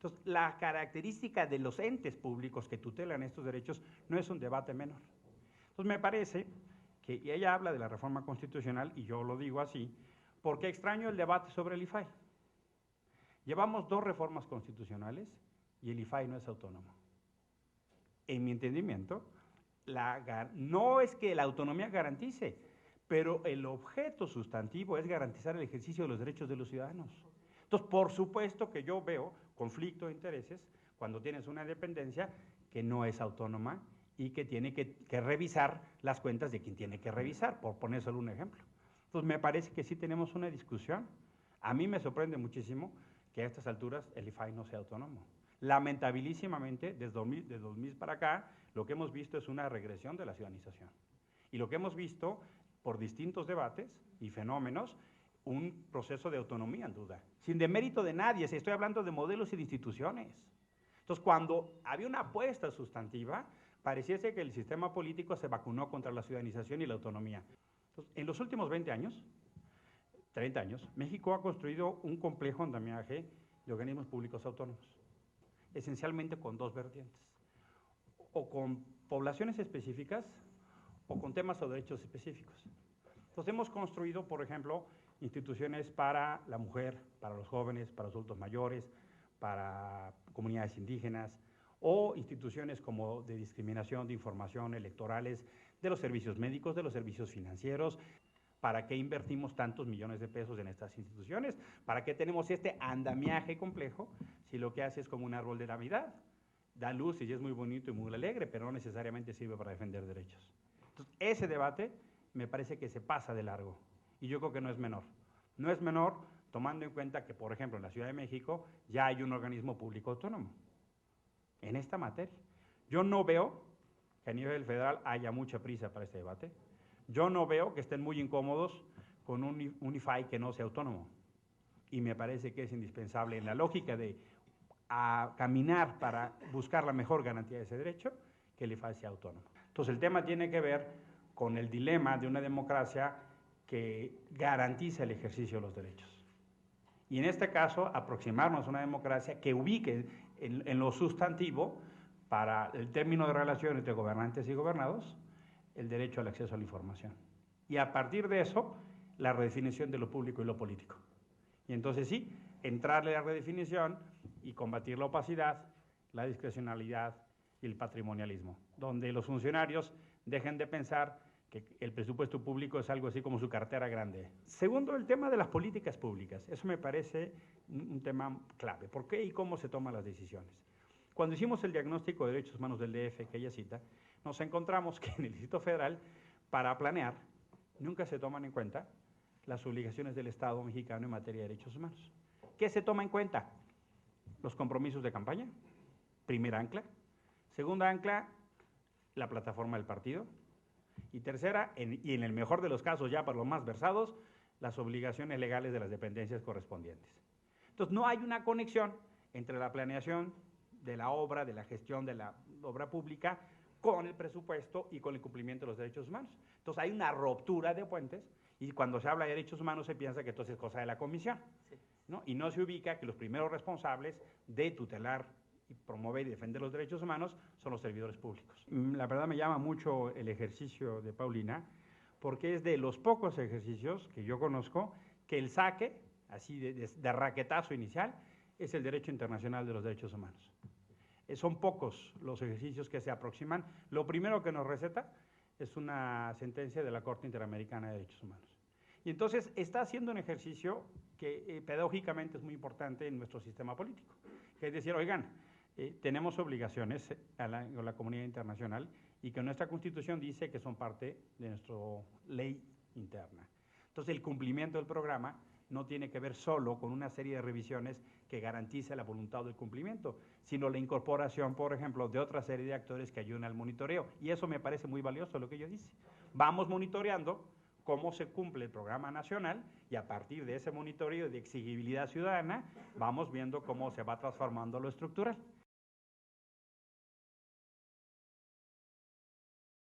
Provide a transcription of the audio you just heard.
Entonces, la característica de los entes públicos que tutelan estos derechos no es un debate menor. Entonces, me parece que, y ella habla de la reforma constitucional, y yo lo digo así, porque extraño el debate sobre el IFAI. Llevamos 2 reformas constitucionales y el IFAI no es autónomo. En mi entendimiento, no es que la autonomía garantice, pero el objeto sustantivo es garantizar el ejercicio de los derechos de los ciudadanos. Entonces, por supuesto que yo veo conflicto de intereses cuando tienes una dependencia que no es autónoma y que tiene que revisar las cuentas de quien tiene que revisar, por poner solo un ejemplo. Entonces, me parece que sí tenemos una discusión. A mí me sorprende muchísimo que a estas alturas el IFAI no sea autónomo. Lamentabilísimamente, desde 2000 para acá, lo que hemos visto es una regresión de la ciudadanización. Y lo que hemos visto, por distintos debates y fenómenos, un proceso de autonomía en duda. Sin demérito de nadie, si estoy hablando de modelos y de instituciones. Entonces, cuando había una apuesta sustantiva, pareciese que el sistema político se vacunó contra la ciudadanización y la autonomía. Entonces, en los últimos 20 años, 30 años, México ha construido un complejo andamiaje de organismos públicos autónomos, esencialmente con 2 vertientes, o con poblaciones específicas o con temas o derechos específicos. Entonces hemos construido, por ejemplo, instituciones para la mujer, para los jóvenes, para los adultos mayores, para comunidades indígenas, o instituciones como de discriminación, de información, electorales, de los servicios médicos, de los servicios financieros. ¿Para qué invertimos tantos millones de pesos en estas instituciones? ¿Para qué tenemos este andamiaje complejo si lo que hace es como un árbol de Navidad? Da luz y es muy bonito y muy alegre, pero no necesariamente sirve para defender derechos. Entonces, ese debate me parece que se pasa de largo y yo creo que no es menor. No es menor tomando en cuenta que, por ejemplo, en la Ciudad de México ya hay un organismo público autónomo en esta materia. Yo no veo que a nivel federal haya mucha prisa para este debate. Yo no veo que estén muy incómodos con un IFAI que no sea autónomo. Y me parece que es indispensable en la lógica de caminar para buscar la mejor garantía de ese derecho, que el IFAI sea autónomo. Entonces, el tema tiene que ver con el dilema de una democracia que garantiza el ejercicio de los derechos. Y en este caso, aproximarnos a una democracia que ubique en lo sustantivo, para el término de relación entre gobernantes y gobernados, el derecho al acceso a la información. Y a partir de eso, la redefinición de lo público y lo político. Y entonces sí, entrarle a la redefinición y combatir la opacidad, la discrecionalidad y el patrimonialismo, donde los funcionarios dejen de pensar que el presupuesto público es algo así como su cartera grande. Segundo, el tema de las políticas públicas. Eso me parece un tema clave. ¿Por qué y cómo se toman las decisiones? Cuando hicimos el diagnóstico de derechos humanos del DF que ella cita, nos encontramos que en el Distrito Federal, para planear, nunca se toman en cuenta las obligaciones del Estado mexicano en materia de derechos humanos. ¿Qué se toma en cuenta? Los compromisos de campaña, primera ancla. Segunda ancla, la plataforma del partido. Y tercera, y en el mejor de los casos, ya para los más versados, las obligaciones legales de las dependencias correspondientes. Entonces, no hay una conexión entre la planeación de la obra, de la gestión de la obra pública, con el presupuesto y con el cumplimiento de los derechos humanos. Entonces, hay una ruptura de puentes y cuando se habla de derechos humanos se piensa que entonces es cosa de la Comisión, ¿no? Y no se ubica que los primeros responsables de tutelar y promover y defender los derechos humanos son los servidores públicos. La verdad me llama mucho el ejercicio de Paulina, porque es de los pocos ejercicios que yo conozco que el saque, así de raquetazo inicial, es el derecho internacional de los derechos humanos. Son pocos los ejercicios que se aproximan. Lo primero que nos receta es una sentencia de la Corte Interamericana de Derechos Humanos. Y entonces está haciendo un ejercicio que pedagógicamente es muy importante en nuestro sistema político, que es decir, oigan, tenemos obligaciones a la comunidad internacional y que nuestra Constitución dice que son parte de nuestra ley interna. Entonces, el cumplimiento del programa no tiene que ver solo con una serie de revisiones que garantice la voluntad del cumplimiento, sino la incorporación, por ejemplo, de otra serie de actores que ayuden al monitoreo. Y eso me parece muy valioso lo que ella dice. Vamos monitoreando cómo se cumple el programa nacional y a partir de ese monitoreo de exigibilidad ciudadana, vamos viendo cómo se va transformando lo estructural.